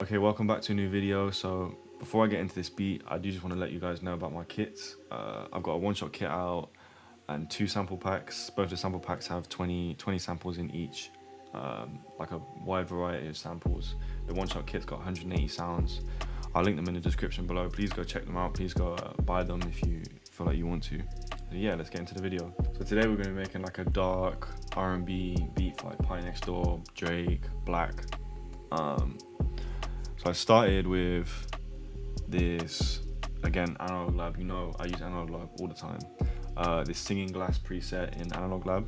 Okay, welcome back to a new video. So before I get into this beat, I do just want to let you guys know about my kits. I've got a one-shot kit out and 2 sample packs. Both the sample packs have 20 samples in each, like a wide variety of samples. The one-shot kit's got 180 sounds. I'll link them in the description below. Please go check them out. Please go buy them if you feel like you want to. So yeah, let's get into the video. So today we're going to be making like a dark R&B beat for like partynextdoor, Drake, Black. So I started with this, again, Analog Lab. You know, I use Analog Lab all the time. This Singing Glass preset in Analog Lab.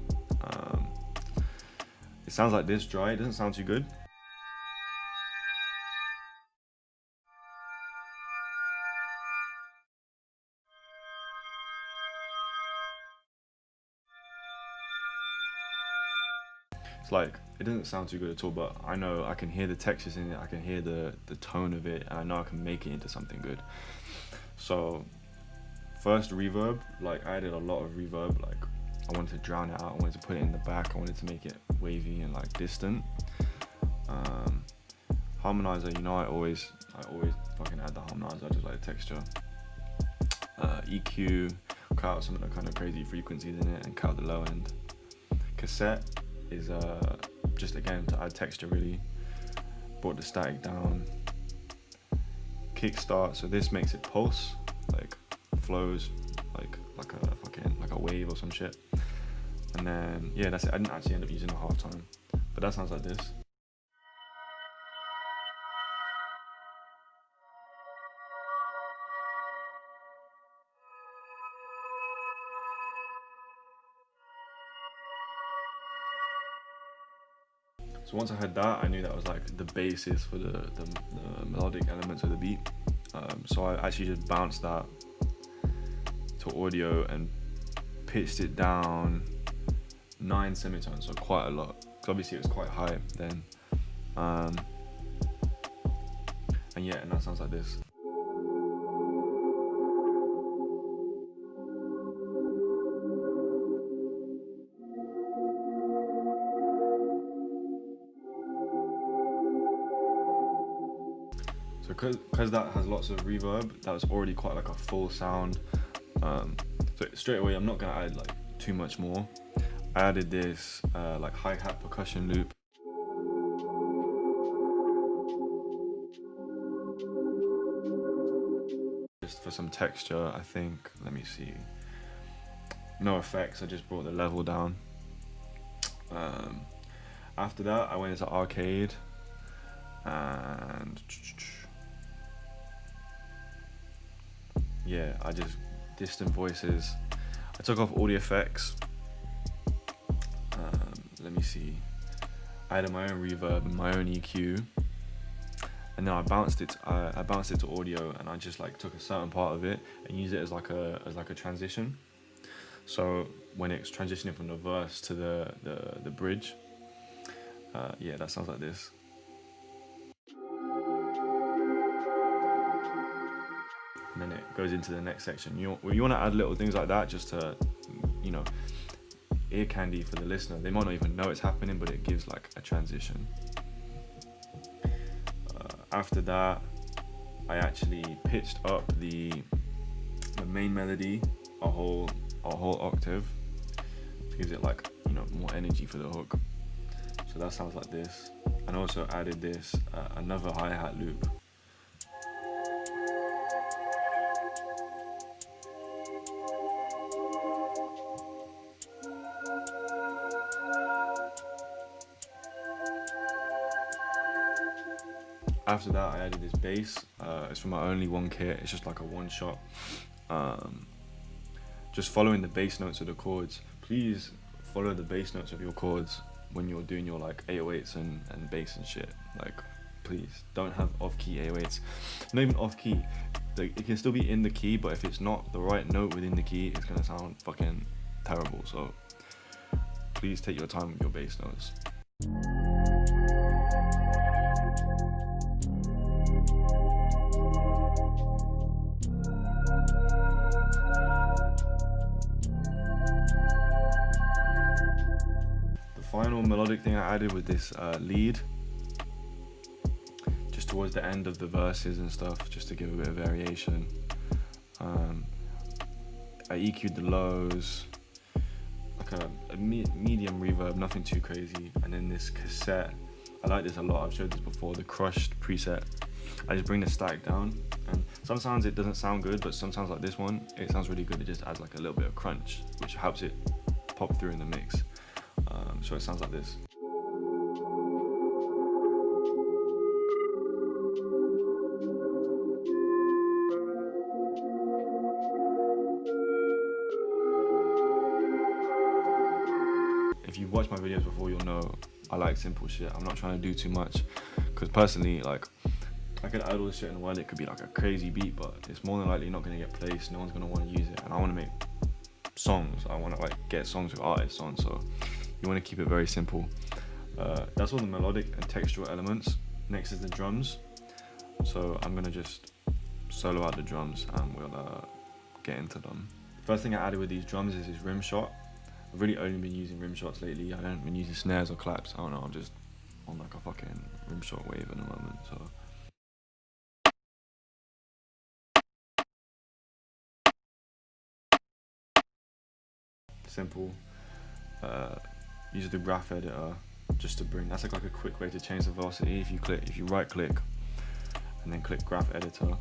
It sounds like this dry. It doesn't sound too good. It's like, it doesn't sound too good at all, but I know I can hear the textures in it, I can hear the tone of it, and I know I can make it into something good. So first, reverb. Like, I added a lot of reverb. Like, I wanted to drown it out, I wanted to put it in the back, I wanted to make it wavy and like distant. Harmonizer, you know, I always fucking add the harmonizer. I just like the texture. EQ, cut out some of the kind of crazy frequencies in it and cut out the low end. Cassette is just again to add texture, really. Brought the static down. Kickstart, so this makes it pulse, like flows like a wave or some shit. And then yeah, that's it. I didn't actually end up using a halftime, but that sounds like this. So once I had that, I knew that was like the basis for the melodic elements of the beat. So I actually just bounced that to audio and pitched it down 9 semitones, so quite a lot. Because obviously it was quite high then. And yeah, and that sounds like this. So because that has lots of reverb, that was already quite like a full sound. So straight away, I'm not gonna add like too much more. I added this like hi-hat percussion loop. Just for some texture, I think. Let me see. No effects, I just brought the level down. After that, I went into arcade and yeah, I just distant voices. I took off all the effects. Let me see. I added my own reverb and my own EQ, and then I bounced it. I bounced it to audio, and I just like took a certain part of it and used it as like a transition. So when it's transitioning from the verse to the bridge, yeah, that sounds like this. And then it goes into the next section. You want to add little things like that just to, you know, ear candy for the listener. They might not even know it's happening, but it gives like a transition. After that, I actually pitched up the main melody a whole octave to give it like, you know, more energy for the hook. So that sounds like this. And also added this another hi-hat loop. After that, I added this bass. It's from my only one kit. It's just like a one shot. Just following the bass notes of the chords. Please follow the bass notes of your chords when you're doing your like 808s and bass and shit. Like, please don't have off-key 808s. Not even off-key. Like, it can still be in the key, but if it's not the right note within the key, it's gonna sound fucking terrible. So please take your time with your bass notes. Final melodic thing I added with this lead, just towards the end of the verses and stuff, just to give a bit of variation. I EQ'd the lows, like a medium reverb, nothing too crazy. And then this cassette, I like this a lot, I've showed this before, the crushed preset. I just bring the stack down, and sometimes it doesn't sound good, but sometimes like this one, it sounds really good. It just adds like a little bit of crunch, which helps it pop through in the mix. So it sounds like this. If you've watched my videos before, you'll know I like simple shit. I'm not trying to do too much, because personally, like, I could add all this shit in the world. It could be like a crazy beat, but it's more than likely not going to get placed. No one's going to want to use it, and I want to make songs. I want to like get songs with artists on, so you want to keep it very simple. That's all the melodic and textural elements. Next is the drums. So I'm going to just solo out the drums and we'll get into them. First thing I added with these drums is this rim shot. I've really only been using rim shots lately. I haven't been using snares or claps. I don't know, I'm just on like a fucking rim shot wave at the moment, so. Simple. Use the graph editor just to bring, that's like a quick way to change the velocity. If you right click and then click graph editor,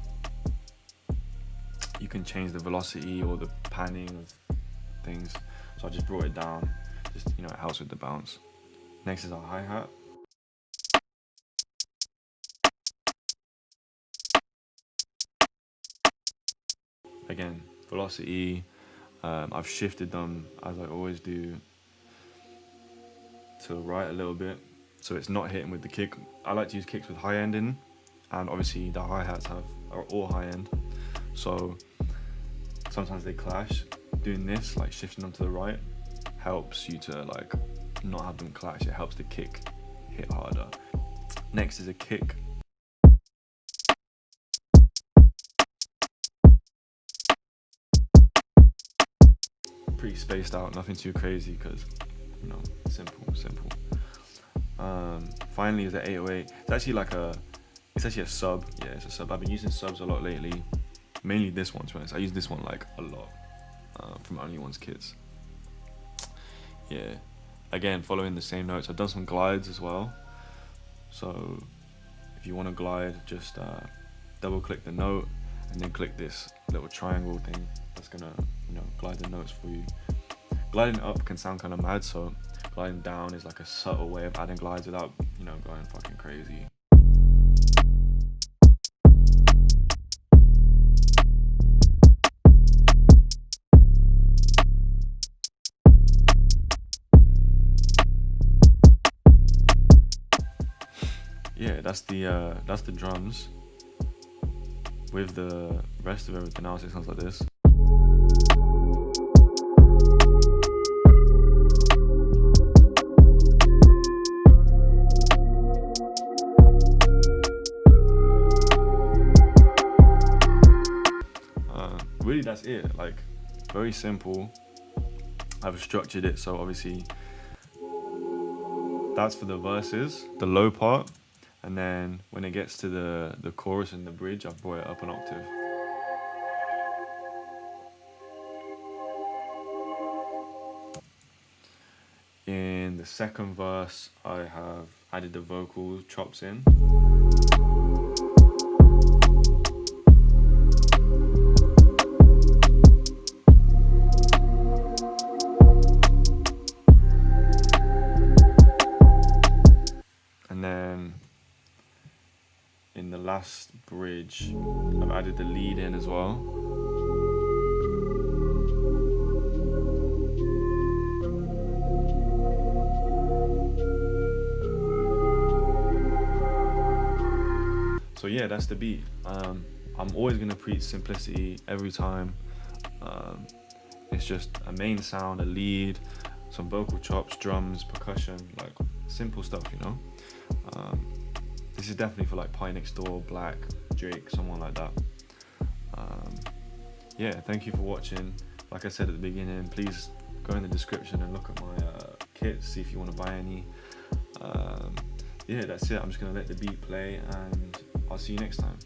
you can change the velocity or the panning of things. So I just brought it down, just, you know, it helps with the bounce. Next is our hi-hat. Again, velocity, I've shifted them, as I always do, to the right a little bit, so it's not hitting with the kick. I like to use kicks with high end in, and obviously the hi-hats are all high end, so sometimes they clash. Doing this, like shifting them to the right, helps you to like not have them clash. It helps the kick hit harder. Next is a kick. Pretty spaced out, nothing too crazy, because, you know, simple. Finally is the 808. It's actually a sub. Yeah, it's a sub. I've been using subs a lot lately, mainly this one, to be honest. I use this one like a lot, from Only One's kits. Yeah, again, following the same notes. I've done some glides as well, so if you want to glide, just double click the note and then click this little triangle thing. That's gonna, you know, glide the notes for you. Gliding up can sound kind of mad, so gliding down is like a subtle way of adding glides without, you know, going fucking crazy. Yeah, that's the drums. With the rest of everything else, it sounds like this. Really, that's it. Like, very simple. I've structured it so obviously that's for the verses, the low part. And then when it gets to the chorus and the bridge, I've brought it up an octave. In the second verse, I have added the vocal chops in. And then in the last bridge, I've added the lead in as well. So yeah, that's the beat. I'm always gonna preach simplicity every time. It's just a main sound, a lead, some vocal chops, drums, percussion, like simple stuff, you know. This is definitely for like partynextdoor, Black, Drake, someone like that. Yeah, thank you for watching. Like I said at the beginning, please go in the description and look at my kits, see if you want to buy any. Yeah, that's it. I'm just gonna let the beat play and I'll see you next time.